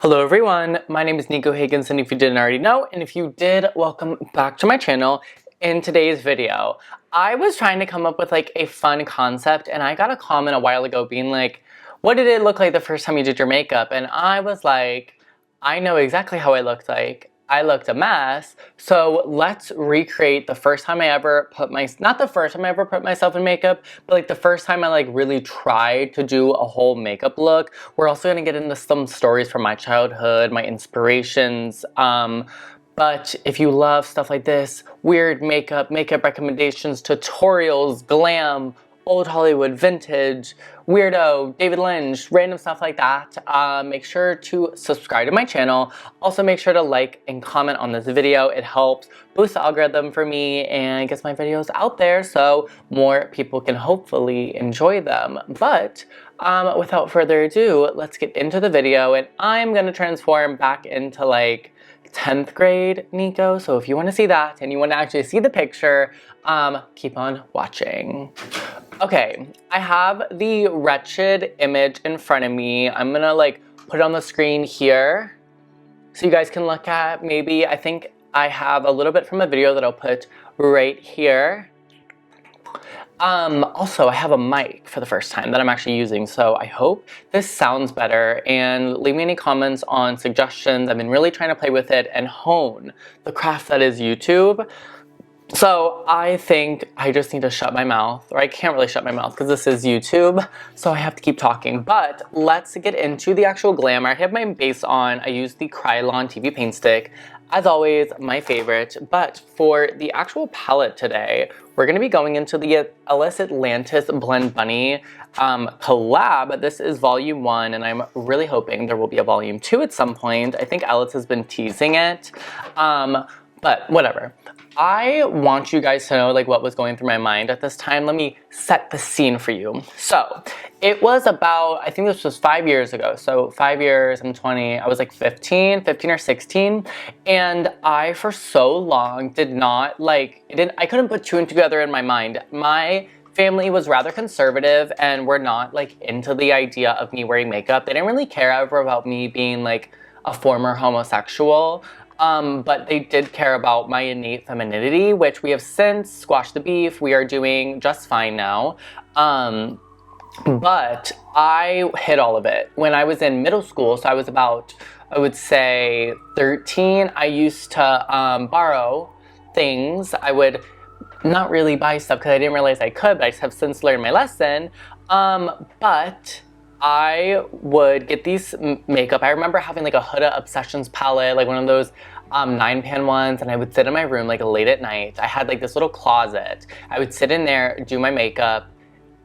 Hello everyone, my name is Nico Higgins, and if you didn't already know, and if you did, welcome back to my channel. In today's video, I was trying to come up with like a fun concept, and I got a comment a while ago being like, what did it look like the first time you did your makeup? And I was like, I know exactly how I looked like. I looked a mess, so let's recreate the first time I ever put not the first time I ever put myself in makeup, but like the first time I like really tried to do a whole makeup look. We're also gonna get into some stories from my childhood, my inspirations, but if you love stuff like this, weird makeup recommendations, tutorials, glam, old Hollywood, vintage, weirdo, David Lynch, random stuff like that, make sure to subscribe to my channel. Also make sure to like and comment on this video. It helps boost the algorithm for me and gets my videos out there so more people can hopefully enjoy them. But without further ado, let's get into the video, and I'm gonna transform back into like 10th grade Nico. So if you want to see that and you want to actually see the picture, keep on watching. Okay, I have the wretched image in front of me. I'm gonna like put it on the screen here so you guys can look at. Maybe I think I have a little bit from a video that I'll put right here. Also, I have a mic for the first time that I'm actually using, so I hope this sounds better, and leave me any comments on suggestions. I've been really trying to play with it and hone the craft that is YouTube. So I think I just need to shut my mouth, or I can't really shut my mouth because this is YouTube, so I have to keep talking. But let's get into the actual glamour. I have my base on. I use the Kryolan TV Paintstick. As always, my favorite. But for the actual palette today, we're going to be going into the ELLIS Atlantis Blend Bunny collab. This is volume 1, and I'm really hoping there will be a volume 2 at some point. I think ELLIS has been teasing it, but whatever. I want you guys to know like what was going through my mind at this time. Let me set the scene for you. So it was about, I think this was 5 years ago. So 5 years, I'm 20, I was like 15 or 16. And I, for so long, did not like, I couldn't put two and together in my mind. My family was rather conservative and were not like into the idea of me wearing makeup. They didn't really care ever about me being like a former homosexual. But they did care about my innate femininity, which we have since squashed the beef. We are doing just fine now. But I hid all of it. When I was in middle school, so I was about, I would say 13, I used to borrow things. I would not really buy stuff because I didn't realize I could, but I have since learned my lesson. But I would get these makeup. I remember having like a HUDA Obsessions palette, like one of those 9-pan ones, and I would sit in my room like late at night. I had like this little closet. I would sit in there, do my makeup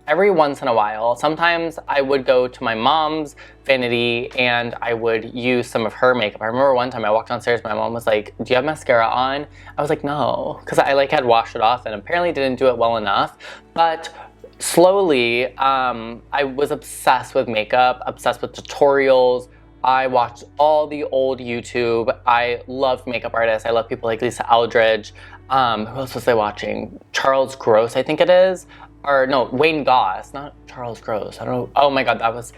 every once in a while. Sometimes I would go to my mom's vanity and I would use some of her makeup. I remember one time I walked downstairs, my mom was like, do you have mascara on? I was like, no, because I like had washed it off and apparently didn't do it well enough. But slowly, I was obsessed with makeup, obsessed with tutorials. I watched all the old YouTube. I love makeup artists. I love people like Lisa Aldridge. Who else was I watching? Charles Gross, I think it is. Or no, Wayne Goss, not Charles Gross. I don't know. Oh my God, that was,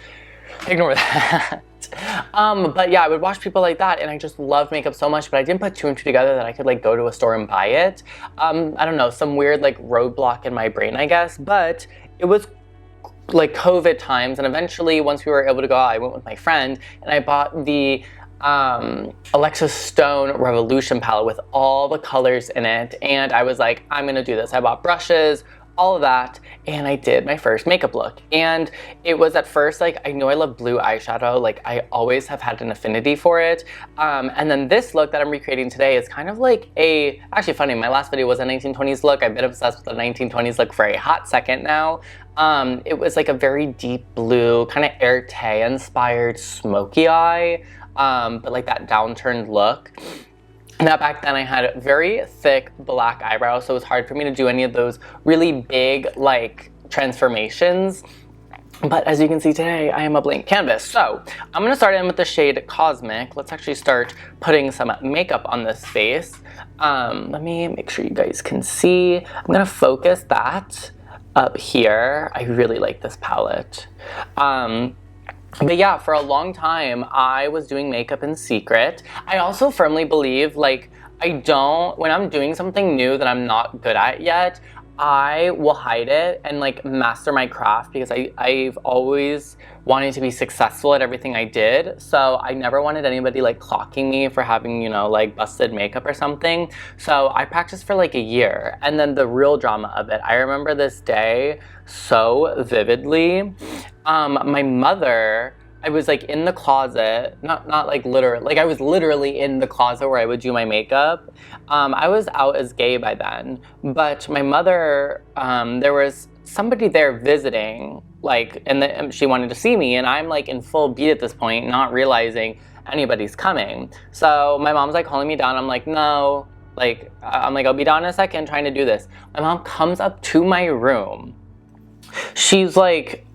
ignore that. But yeah, I would watch people like that, and I just loved makeup so much, but I didn't put two and two together that I could like go to a store and buy it. I don't know, some weird like roadblock in my brain, I guess, but it was like COVID times, and eventually once we were able to go out, I went with my friend and I bought the Alexis Stone Revolution palette with all the colors in it, and I was like, I'm gonna do this. I bought brushes, all of that, and I did my first makeup look. And it was at first like, I know I love blue eyeshadow, like I always have had an affinity for it. And then this look that I'm recreating today is kind of like actually funny, my last video was a 1920s look. I've been obsessed with the 1920s look for a hot second now. It was like a very deep blue, kind of Erte inspired smoky eye, but like that downturned look. Now back then I had very thick black eyebrows, so it was hard for me to do any of those really big like transformations. But as you can see today, I am a blank canvas. So I'm gonna start in with the shade Cosmic. Let's actually start putting some makeup on this face. Let me make sure you guys can see. I'm gonna focus that up here. I really like this palette. But yeah, for a long time, I was doing makeup in secret. I also firmly believe, like, when I'm doing something new that I'm not good at yet, I will hide it and like master my craft, because I've always wanted to be successful at everything I did. So I never wanted anybody like clocking me for having, you know, like busted makeup or something. So I practiced for like a year, and then the real drama of it, I remember this day so vividly. My mother, I was like in the closet, not like literally, like I was literally in the closet where I would do my makeup. I was out as gay by then, but my mother, there was somebody there visiting, like, and she wanted to see me, and I'm like in full beat at this point, not realizing anybody's coming. So my mom's like calling me down. I'm like, no, like, I'm like, I'll be down in a second, trying to do this. My mom comes up to my room. She's like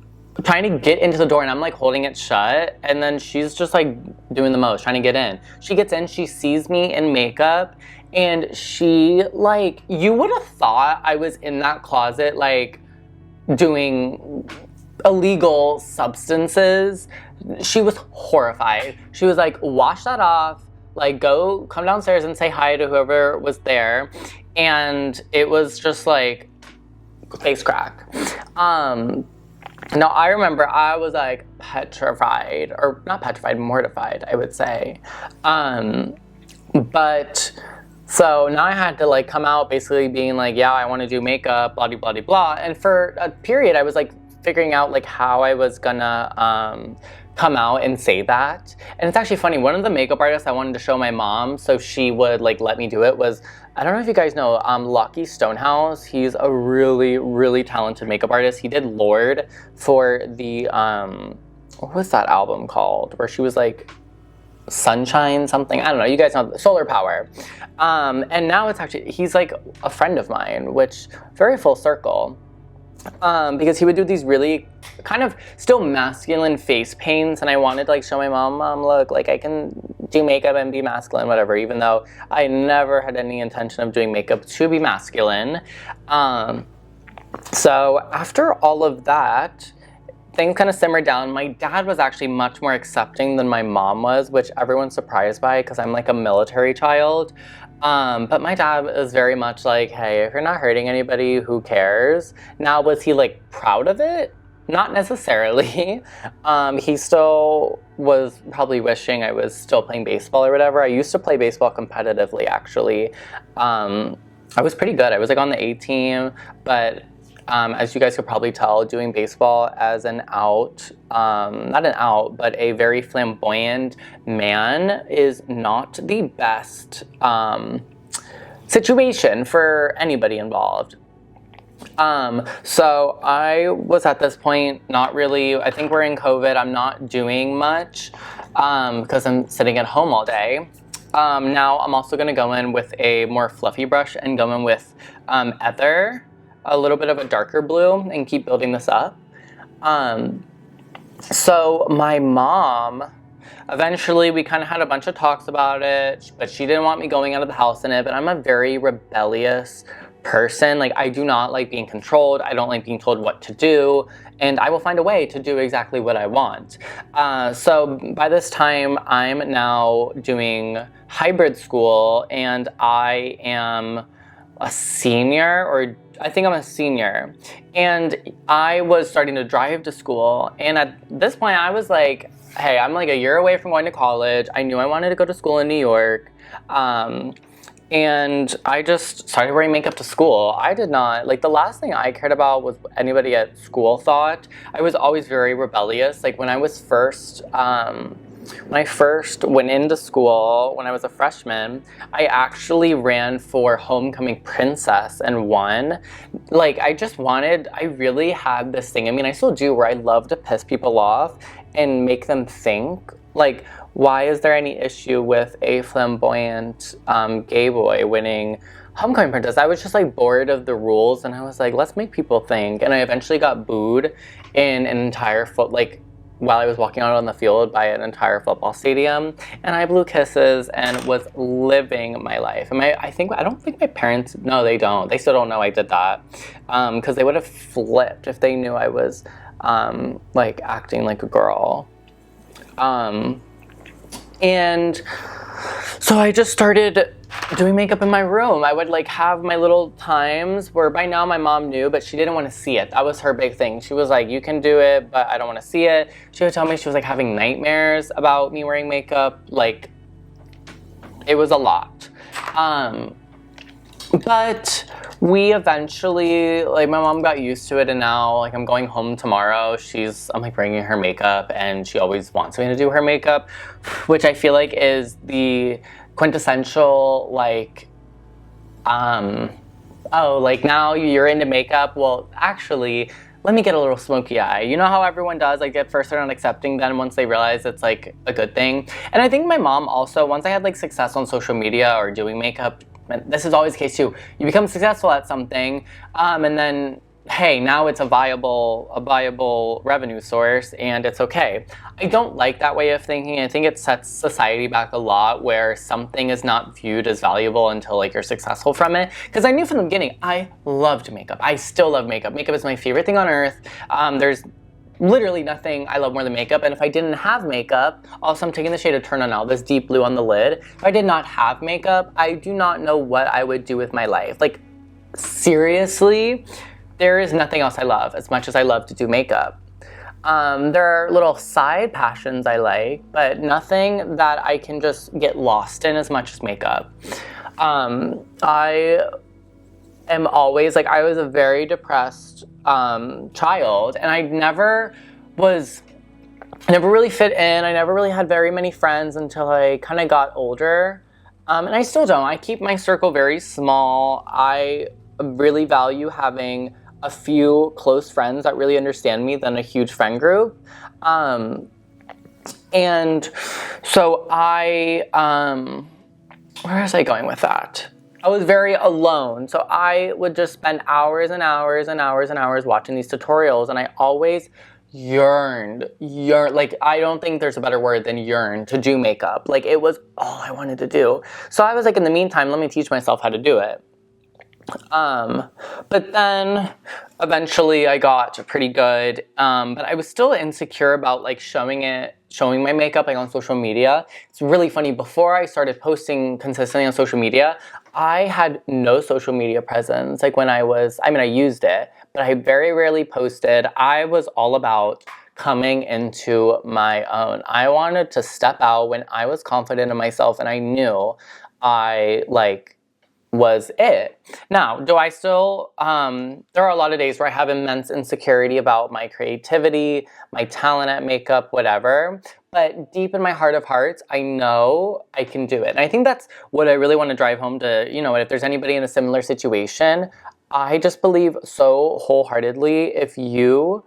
trying to get into the door, and I'm like holding it shut, and then she's just like doing the most, trying to get in. She gets in, she sees me in makeup, and she, like, you would have thought I was in that closet like doing illegal substances. She was horrified. She was like, wash that off, like come downstairs and say hi to whoever was there. And it was just like face crack. Now, I remember I was like petrified, or not petrified, mortified, I would say. But so now I had to like come out basically being like, yeah, I want to do makeup, blah, blah, blah, blah. And for a period, I was like figuring out like how I was gonna come out and say that. And it's actually funny, one of the makeup artists I wanted to show my mom so she would like let me do it was, I don't know if you guys know, Lucky Stonehouse. He's a really, really talented makeup artist. He did Lorde for the, what was that album called? Where she was like, Sunshine something, I don't know, you guys know, Solar Power. And now it's actually, he's like a friend of mine, which very full circle. Because he would do these really kind of still masculine face paints, and I wanted to like show my mom, look, like I can do makeup and be masculine, whatever, even though I never had any intention of doing makeup to be masculine. So after all of that, things kind of simmered down. My dad was actually much more accepting than my mom was, which everyone's surprised by because I'm like a military child. But my dad is very much like, hey, if you're not hurting anybody, who cares? Now, was he like proud of it? Not necessarily. He still was probably wishing I was still playing baseball or whatever. I used to play baseball competitively, actually. I was pretty good. I was like on the A team, but as you guys could probably tell, doing baseball as an out, not an out, but a very flamboyant man is not the best situation for anybody involved. So I was at this point not really, I think we're in COVID, I'm not doing much because I'm sitting at home all day. Now I'm also going to go in with a more fluffy brush and go in with Ether, a little bit of a darker blue, and keep building this up. So my mom, eventually we kind of had a bunch of talks about it, but she didn't want me going out of the house in it, but I'm a very rebellious person. Like, I do not like being controlled. I don't like being told what to do, and I will find a way to do exactly what I want. So by this time, I'm now doing hybrid school, and I am a senior, or I think I'm a senior, and I was starting to drive to school, and at this point I was like, hey, I'm like a year away from going to college. I knew I wanted to go to school in New York, and I just started wearing makeup to school. I did not, like, the last thing I cared about was what anybody at school thought. I was always very rebellious. Like, when I was first, when I first went into school, when I was a freshman, I actually ran for homecoming princess and won. Like, I really had this thing, I mean, I still do, where I love to piss people off and make them think, like, why is there any issue with a flamboyant gay boy winning homecoming princess? I was just like bored of the rules, and I was like, let's make people think. And I eventually got booed in an entire while I was walking out on the field by an entire football stadium, and I blew kisses and was living my life. And I don't think my parents, no, they don't. They still don't know I did that, because they would have flipped if they knew I was like acting like a girl. And so I just started doing makeup in my room. I would like have my little times where by now my mom knew, but she didn't want to see it. That was her big thing. She was like, you can do it, but I don't want to see it. She would tell me she was like having nightmares about me wearing makeup. Like, it was a lot. But we eventually, like, my mom got used to it, and now, like, I'm going home tomorrow. I'm like bringing her makeup, and she always wants me to do her makeup, which I feel like is the quintessential, like, oh, like, now you're into makeup? Well, actually, let me get a little smoky eye. You know how everyone does, like, at first they're not accepting, then once they realize it's, like, a good thing. And I think my mom also, once I had, like, success on social media or doing makeup, this is always the case too, you become successful at something, and then, hey, now it's a viable revenue source, and it's okay. I don't like that way of thinking. I think it sets society back a lot, where something is not viewed as valuable until, like, you're successful from it. Because I knew from the beginning, I loved makeup. I still love makeup. Makeup is my favorite thing on earth. There's literally nothing I love more than makeup, and if I didn't have makeup, also I'm taking the shade of Turn On Now, this deep blue on the lid. If I did not have makeup, I do not know what I would do with my life. Like, seriously, there is nothing else I love as much as I love to do makeup. There are little side passions I like, but nothing that I can just get lost in as much as makeup. I am always, like, I was a very depressed child, and I never really fit in. I never really had very many friends until I kind of got older, and I still don't. I keep my circle very small. I really value having a few close friends that really understand me than a huge friend group. And so where was I going with that? I was very alone, so I would just spend hours and hours and hours and hours watching these tutorials, and I always yearned, like, I don't think there's a better word than yearn to do makeup. Like, it was all I wanted to do. So I was like, in the meantime, let me teach myself how to do it. But then eventually I got pretty good, but I was still insecure about, like, showing my makeup, like, on social media. It's really funny, before I started posting consistently on social media, I had no social media presence. Like, I used it, but I very rarely posted. I was all about coming into my own. I wanted to step out when I was confident in myself and I knew I, like, was it. Now, do I still, there are a lot of days where I have immense insecurity about my creativity, my talent at makeup, whatever, but deep in my heart of hearts, I know I can do it. And I think that's what I really want to drive home to, if there's anybody in a similar situation, I just believe so wholeheartedly, if you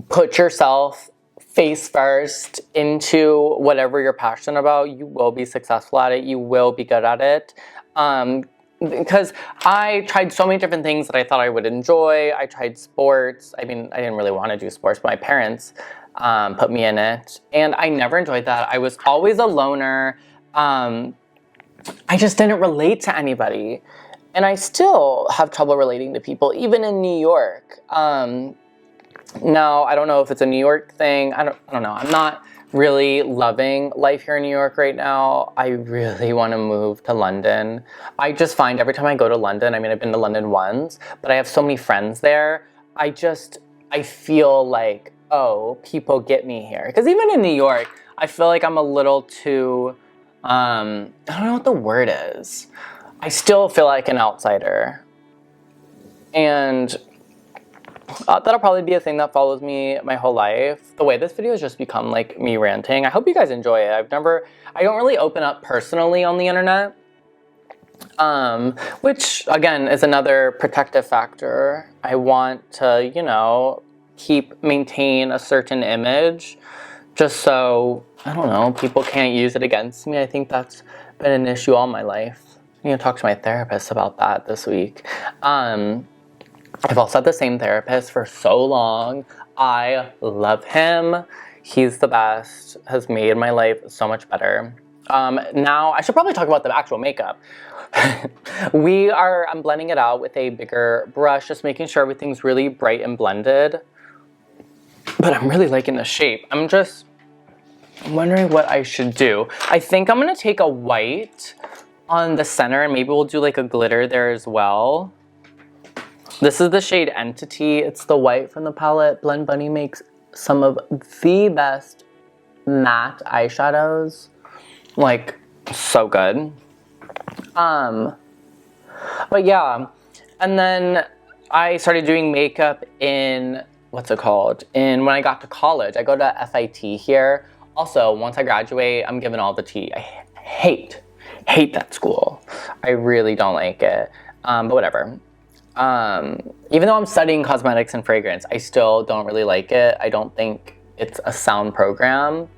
put yourself face first into whatever you're passionate about, you will be successful at it, you will be good at it. Because I tried so many different things that I thought I would enjoy. I tried sports. I mean, I didn't really want to do sports, but my parents put me in it, and I never enjoyed that. I was always a loner. I just didn't relate to anybody, and I still have trouble relating to people, even in New York. Now, I don't know if it's a New York thing. I don't know. I'm not really loving life here in New York right now. I really want to move to London. I just find every time I go to London, I mean, I've been to London once, but I have so many friends there. I feel like, oh, people get me here. Because even in New York, I feel like I'm a little too, I don't know what the word is. I still feel like an outsider. And that'll probably be a thing that follows me my whole life. The way this video has just become, like, me ranting. I hope you guys enjoy it. I don't really open up personally on the internet. Which, again, is another protective factor. I want to, maintain a certain image, just so, I don't know, people can't use it against me. I think that's been an issue all my life. I'm going to talk to my therapist about that this week. I've also had the same therapist for so long. I love him. He's the best, has made my life so much better. Now, I should probably talk about the actual makeup. I'm blending it out with a bigger brush, just making sure everything's really bright and blended. But I'm really liking the shape. I'm just I'm wondering what I should do. I think I'm gonna take a white on the center and maybe we'll do like a glitter there as well. This is the shade Entity. It's the white from the palette. Blend Bunny makes some of the best matte eyeshadows. Like, so good. But yeah, and then I started doing makeup in, what's it called? When I got to college. I go to FIT here. Also, once I graduate, I'm giving all the tea. I hate that school. I really don't like it, but whatever. Even though I'm studying cosmetics and fragrance, I still don't really like it. I don't think it's a sound program.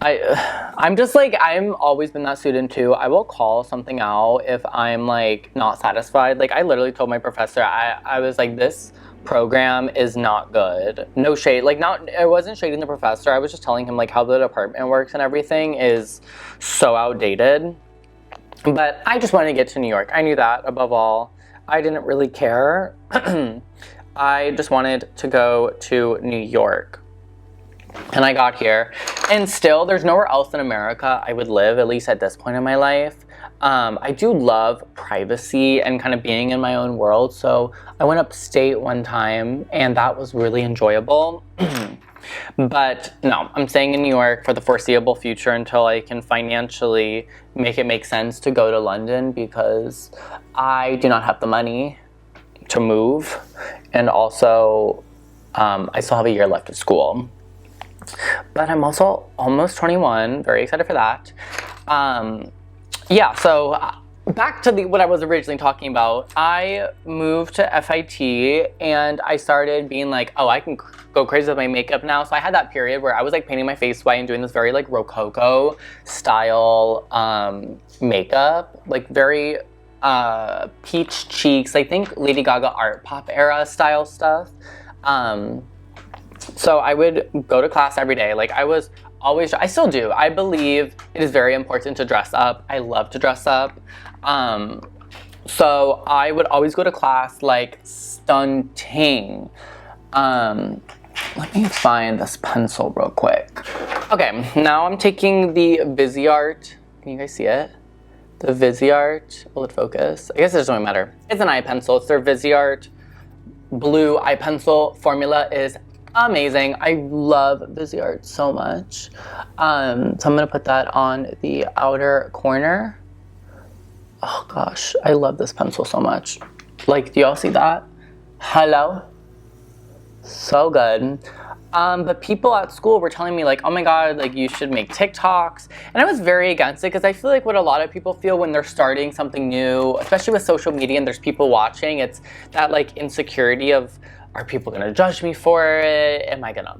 I'm just like, I'm always been that student too. I will call something out if I'm like not satisfied. Like I literally told my professor, I was like, this program is not good. No shade, like I wasn't shading the professor. I was just telling him like how the department works and everything is so outdated. But I just wanted to get to New York. I knew that above all. I didn't really care. I just wanted to go to New York. And I got here. And still, there's nowhere else in America I would live, at least at this point in my life. I do love privacy and kind of being in my own world. So I went upstate one time and that was really enjoyable. But no, I'm staying in New York for the foreseeable future until I can financially make it make sense to go to London because I do not have the money to move. And also, I still have a year left of school. But I'm also almost 21, very excited for that. Yeah, so back to what I was originally talking about. I moved to FIT and I started being like, oh, I can go crazy with my makeup now. So I had that period where I was like painting my face white and doing this very like Rococo style makeup, like very peach cheeks. I think Lady Gaga art pop era style stuff. So I would go to class every day. Like I still do. I believe it is very important to dress up. I love to dress up. So I would always go to class like stunting. Let me find this pencil real quick. Okay, now I'm taking the Viseart. Can you guys see it? The Viseart. Will it focus? I guess it doesn't really matter. It's an eye pencil. It's their Viseart blue eye pencil. Formula is amazing. I love Viseart so much. So I'm gonna put that on the outer corner. Oh gosh, I love this pencil so much. Like, do y'all see that? Hello? So good. But people at school were telling me like, oh my God, like you should make TikToks. And I was very against it because I feel like what a lot of people feel when they're starting something new, especially with social media and there's people watching, it's that like insecurity of, are people gonna judge me for it? Am I gonna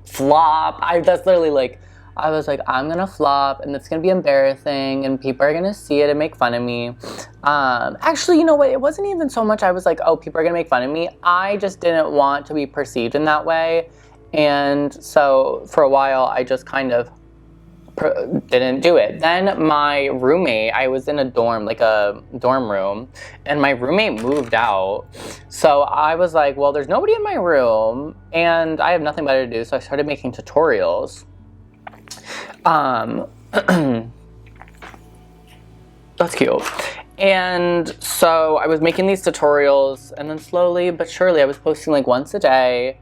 flop? That's literally like, I was like, I'm gonna flop and it's gonna be embarrassing and people are gonna see it and make fun of me. Actually, you know what? It wasn't even so much I was like, oh, people are gonna make fun of me. I just didn't want to be perceived in that way. And so for a while, I just kind of didn't do it. Then my roommate, I was in a dorm, like a dorm room, and my roommate moved out. So I was like, well, there's nobody in my room and I have nothing better to do. So I started making tutorials. That's cute. And so I was making these tutorials and then slowly but surely I was posting like once a day.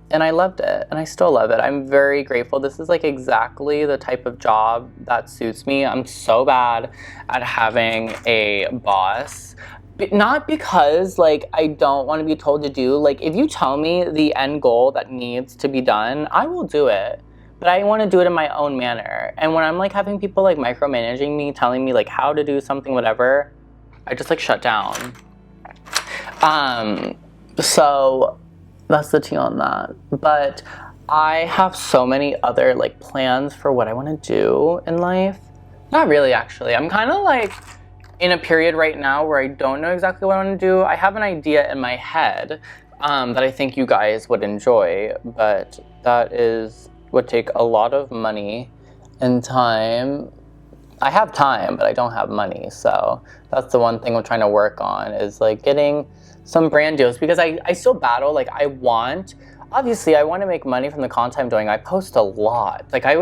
And I loved it and I still love it. I'm very grateful. This is like exactly the type of job that suits me. I'm so bad at having a boss. But not because like I don't want to be told to do. Like if you tell me the end goal that needs to be done, I will do it. But I want to do it in my own manner. And when I'm like having people like micromanaging me, telling me like how to do something, whatever, I just like shut down. So that's the tea on that. But I have so many other like plans for what I want to do in life. Not really, actually. I'm kind of like in a period right now where I don't know exactly what I want to do. I have an idea in my head that I think you guys would enjoy, but that would take a lot of money and time. I have time, but I don't have money. So that's the one thing I'm trying to work on is like getting some brand deals because I still battle. Like I want obviously I want to make money from the content I'm doing. I post a lot. Like I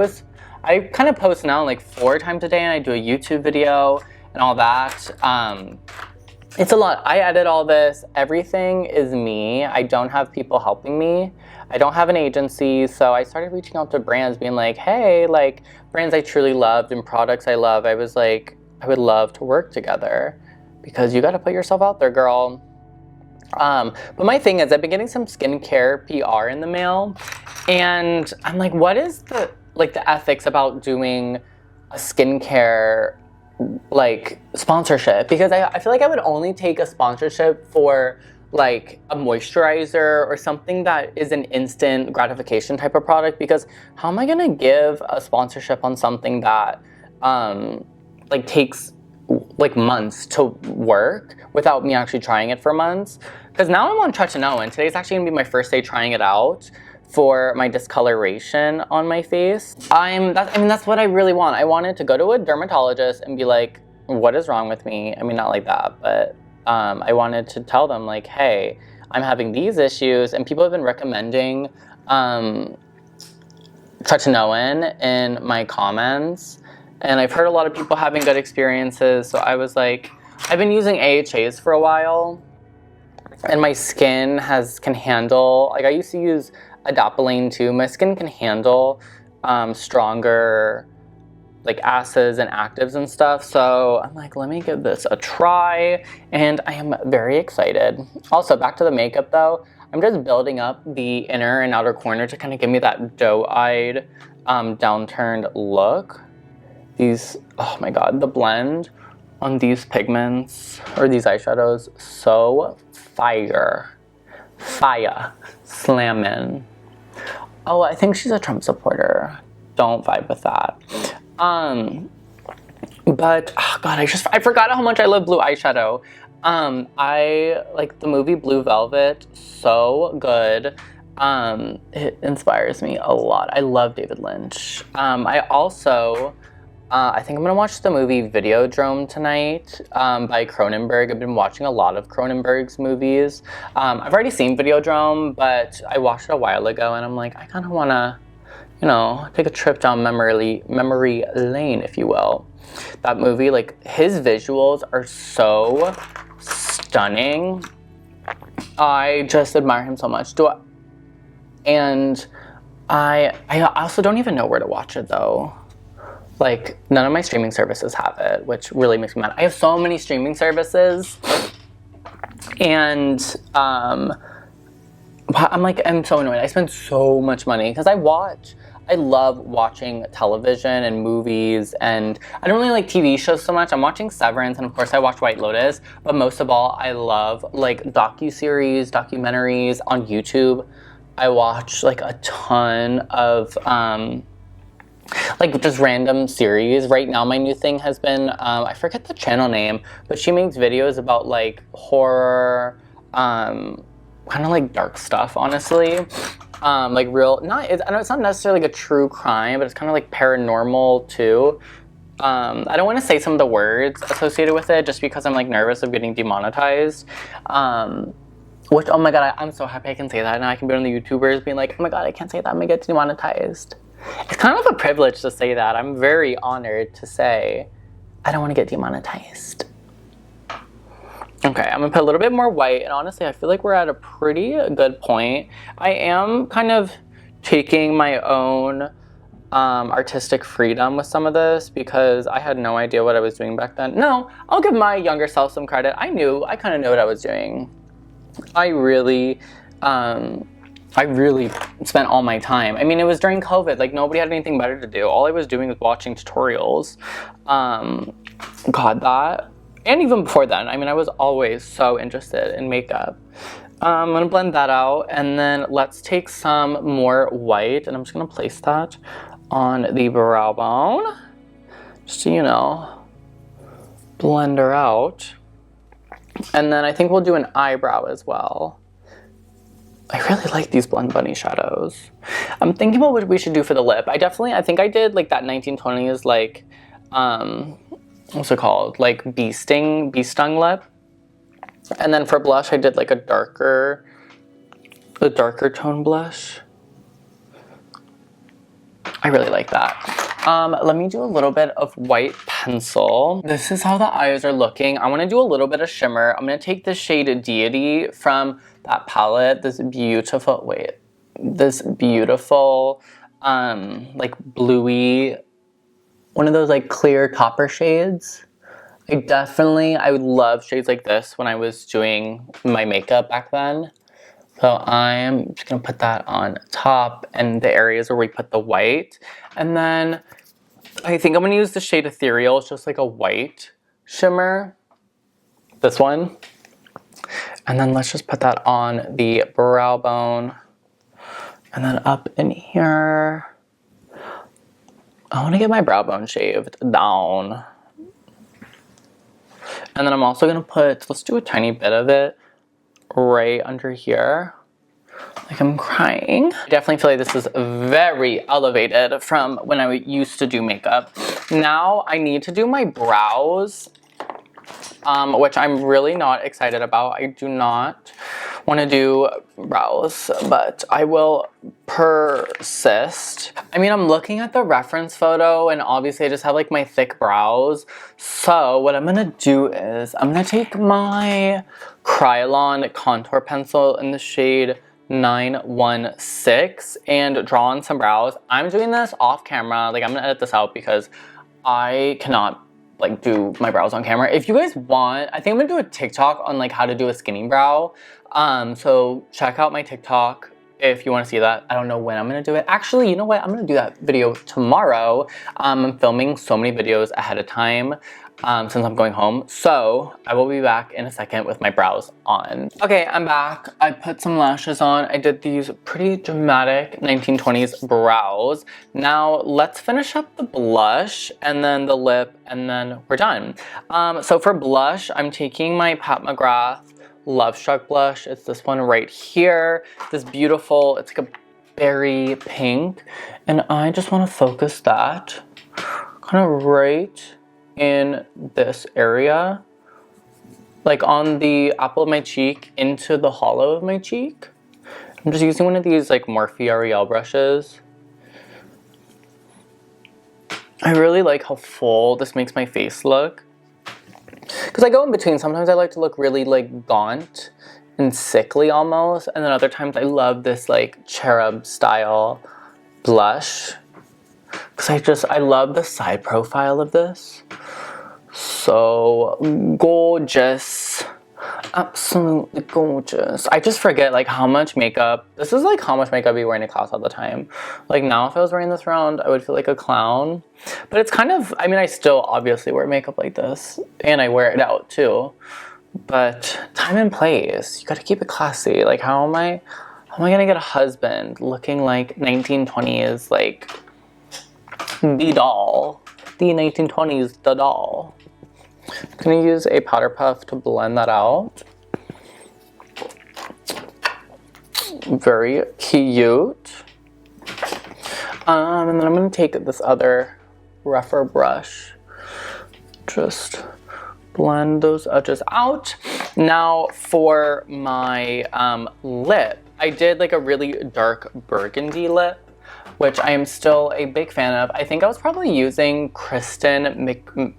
kind of post now like 4 times a day, and I do a YouTube video and all that. It's a lot. I edit all this. Everything is me. I don't have people helping me. I don't have an agency, so I started reaching out to brands being like, hey, like brands I truly loved and products I love. I was like, I would love to work together because you got to put yourself out there, girl. But my thing is, I've been getting some skincare PR in the mail, and I'm like, what is the ethics about doing a skincare like sponsorship? Because I feel like I would only take a sponsorship for like a moisturizer or something that is an instant gratification type of product, because how am I gonna give a sponsorship on something that like takes like months to work without me actually trying it for months? Because now I'm on Tretinoin, and today's actually gonna be my first day trying it out for my discoloration on my face. That's what I really want. I wanted to go to a dermatologist and be like, what is wrong with me? I mean, not like that, but I wanted to tell them like, hey, I'm having these issues, and people have been recommending Tretinoin in my comments, and I've heard a lot of people having good experiences, so I was like, I've been using AHAs for a while, and my skin can handle, like I used to use adapalene too. My skin can handle stronger like acids and actives and stuff. So I'm like, let me give this a try, and I am very excited. Also, back to the makeup though, I'm just building up the inner and outer corner to kind of give me that doe-eyed, downturned look. These, oh my god, the blend on these pigments or these eyeshadows, so fire. Fire. Slammin'. Oh, I think she's a Trump supporter. Don't vibe with that. But, oh god, I forgot how much I love blue eyeshadow. I like the movie Blue Velvet, so good. It inspires me a lot. I love David Lynch. I also, I think I'm gonna watch the movie Videodrome tonight by Cronenberg. I've been watching a lot of Cronenberg's movies. I've already seen Videodrome, but I watched it a while ago, and I'm like, I kind of wanna, you know, take a trip down memory lane, if you will. That movie, like, his visuals are so stunning. I just admire him so much. And I also don't even know where to watch it though. Like, none of my streaming services have it, which really makes me mad. I have so many streaming services, and I'm so annoyed. I spend so much money because I love watching television and movies, and I don't really like TV shows so much. I'm watching Severance, and of course I watch White Lotus, but most of all, I love like docuseries, documentaries on YouTube. I watch like a ton of like just random series. Right now my new thing has been, I forget the channel name, but she makes videos about like horror, kind of like dark stuff, honestly. Like real, I know it's not necessarily like a true crime, but it's kind of like paranormal too. I don't want to say some of the words associated with it just because I'm like nervous of getting demonetized. Which, oh my god, I'm so happy I can say that, and I can be on the YouTubers being like, oh my god, I can't say that, I'm gonna get demonetized. It's kind of a privilege to say that. I'm very honored to say I don't want to get demonetized. Okay, I'm gonna put a little bit more white, and honestly, I feel like we're at a pretty good point. I am kind of taking my own artistic freedom with some of this because I had no idea what I was doing back then. No, I'll give my younger self some credit. I kind of knew what I was doing. I really spent all my time. I mean, it was during COVID. Like, nobody had anything better to do. All I was doing was watching tutorials. God, that. And even before then, I mean, I was always so interested in makeup. I'm gonna blend that out, and then let's take some more white, and I'm just gonna place that on the brow bone. Just to, you know, blend her out. And then I think we'll do an eyebrow as well. I really like these Blend Bunny shadows. I'm thinking about what we should do for the lip. I think I did like that 1920s, like, what's it called? Like bee stung lip. And then for blush, I did like a darker the darker tone blush. I really like that. Let me do a little bit of white pencil. This is how the eyes are looking. I want to do a little bit of shimmer. I'm going to take the shade Deity from that palette. This beautiful, like bluey, one of those like clear copper shades. I would love shades like this when I was doing my makeup back then. So I'm just gonna put that on top and the areas where we put the white. And then I think I'm gonna use the shade Ethereal. It's just like a white shimmer. This one. And then let's just put that on the brow bone. And then up in here. I wanna get my brow bone shaved down. And then I'm also gonna let's do a tiny bit of it right under here. Like I'm crying. I definitely feel like this is very elevated from when I used to do makeup. Now I need to do my brows, which I'm really not excited about. I do not want to do brows, but I will persist. I mean, I'm looking at the reference photo and obviously I just have like my thick brows. So what I'm gonna do is I'm gonna take my Kryolan contour pencil in the shade 916 and draw on some brows. I'm doing this off camera. Like I'm gonna edit this out because I cannot like do my brows on camera. If you guys want, I think I'm gonna do a TikTok on like how to do a skinny brow. So check out my TikTok if you want to see that. I don't know when I'm gonna do it. Actually, you know what? I'm gonna do that video tomorrow. I'm filming so many videos ahead of time since I'm going home. So I will be back in a second with my brows on. Okay, I'm back. I put some lashes on. I did these pretty dramatic 1920s brows. Now let's finish up the blush and then the lip and then we're done. So for blush, I'm taking my Pat McGrath Love Struck blush. It's this one right here. This beautiful, it's like a berry pink. And I just want to focus that kind of right in this area, like on the apple of my cheek into the hollow of my cheek. I'm just using one of these like Morphe Ariel brushes. I really like how full this makes my face look. Because I go in between. Sometimes I like to look really like gaunt and sickly almost. And then other times I love this like cherub style blush. Because I love the side profile of this. So gorgeous. Absolutely gorgeous. I just forget like how much makeup. This is like how much makeup I'd be wearing in class all the time. Like now if I was wearing this around, I would feel like a clown. But it's kind of, I mean, I still obviously wear makeup like this. And I wear it out too. But time and place. You gotta keep it classy. Like how am I gonna get a husband looking like 1920s, like the doll. The 1920s, the doll. I'm gonna use a powder puff to blend that out. Very cute. And then I'm gonna take this other rougher brush. Just blend those edges out. Now for my lip, I did like a really dark burgundy lip, which I am still a big fan of. I think I was probably using McMenemy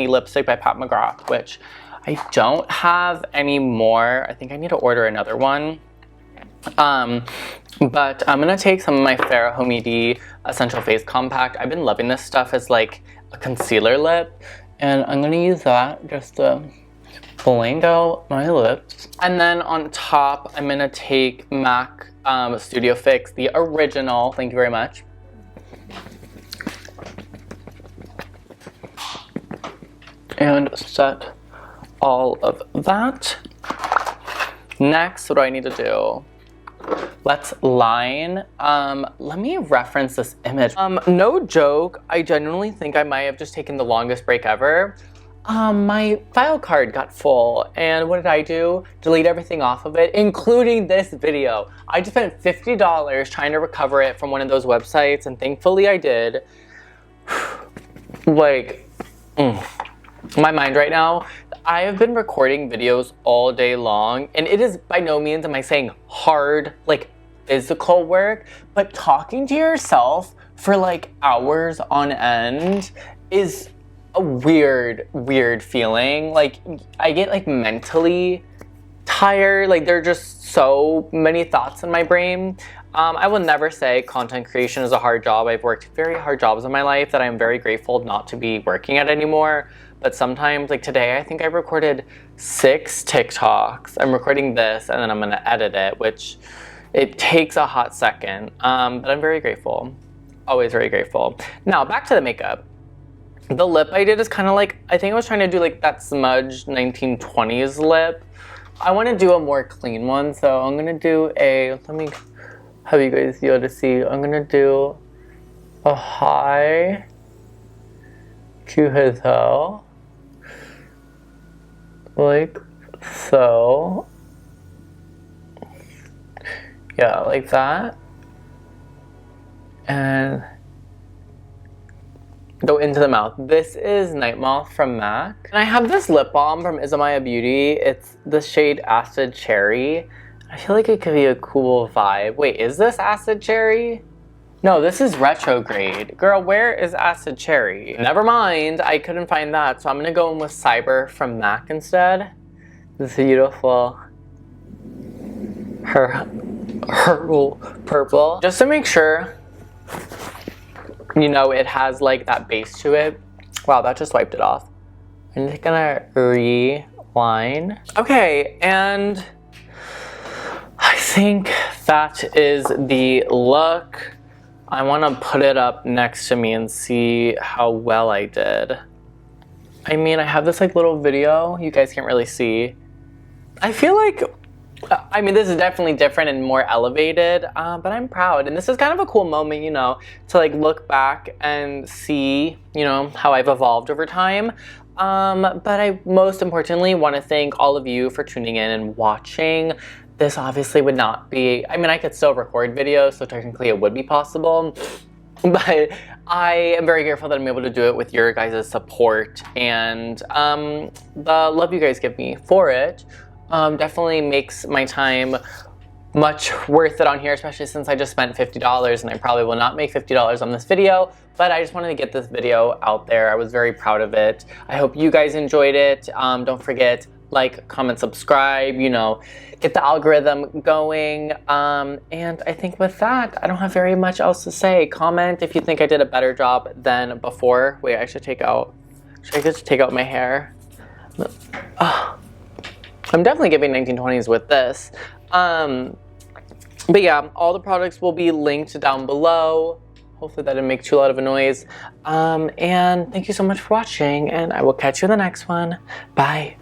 lipstick by Pat McGrath, which I don't have anymore. I think I need to order another one. But I'm gonna take some of my FARA HOMIDI Essential Face Compact. I've been loving this stuff as like a concealer lip, and I'm gonna use that just to blend out my lips. And then on top, I'm gonna take MAC Studio Fix, the original, thank you very much. And set all of that. Next, what do I need to do? Let's line. Let me reference this image. No joke, I genuinely think I might have just taken the longest break ever. My file card got full, and what did I do? Delete everything off of it, including this video. I just spent $50 trying to recover it from one of those websites, and thankfully I did. Like, my mind right now. I have been recording videos all day long, and it is by no means am I saying hard, like physical work, but talking to yourself for like hours on end is a weird feeling. Like I get like mentally tired, like there are just so many thoughts in my brain. I will never say content creation is a hard job. I've worked very hard jobs in my life that I'm very grateful not to be working at anymore. But sometimes, like today, I think I recorded 6 TikToks. I'm recording this and then I'm gonna edit it, which it takes a hot second. But I'm very grateful, always very grateful. Now back to the makeup. The lip I did is kind of like, I think I was trying to do like that smudged 1920s lip. I want to do a more clean one, so I'm gonna do a, let me have you guys be able to see. I'm gonna do a high HUDA, like so. Yeah, like that. And go into the mouth. This is Nightmoth from MAC. And I have this lip balm from Isamaya Beauty. It's the shade Acid Cherry. I feel like it could be a cool vibe. Wait, is this Acid Cherry? No, this is Retrograde. Girl, where is Acid Cherry? Never mind, I couldn't find that. So I'm gonna go in with Cyber from MAC instead. This beautiful Herbal Purple. Just to make sure, you know, it has like that base to it. Wow, that just wiped it off. I'm just gonna reline. Okay, and I think that is the look. I want to put it up next to me and see how well I did. I mean, I have this like little video you guys can't really see. I feel like, I mean, this is definitely different and more elevated, but I'm proud. And this is kind of a cool moment, you know, to like look back and see, you know, how I've evolved over time. But I most importantly want to thank all of you for tuning in and watching. This obviously would not be, I mean, I could still record videos, so technically it would be possible. But I am very grateful that I'm able to do it with your guys' support and the love you guys give me for it. Definitely makes my time much worth it on here, especially since I just spent $50 and I probably will not make $50 on this video, but I just wanted to get this video out there. I was very proud of it. I hope you guys enjoyed it. Don't forget, like, comment, subscribe, you know, get the algorithm going. And I think with that, I don't have very much else to say. Comment if you think I did a better job than before. Wait, I should I just take out my hair? Oh. I'm definitely giving 1920s with this. But yeah, all the products will be linked down below. Hopefully that didn't make too loud of a noise. And thank you so much for watching, and I will catch you in the next one. Bye.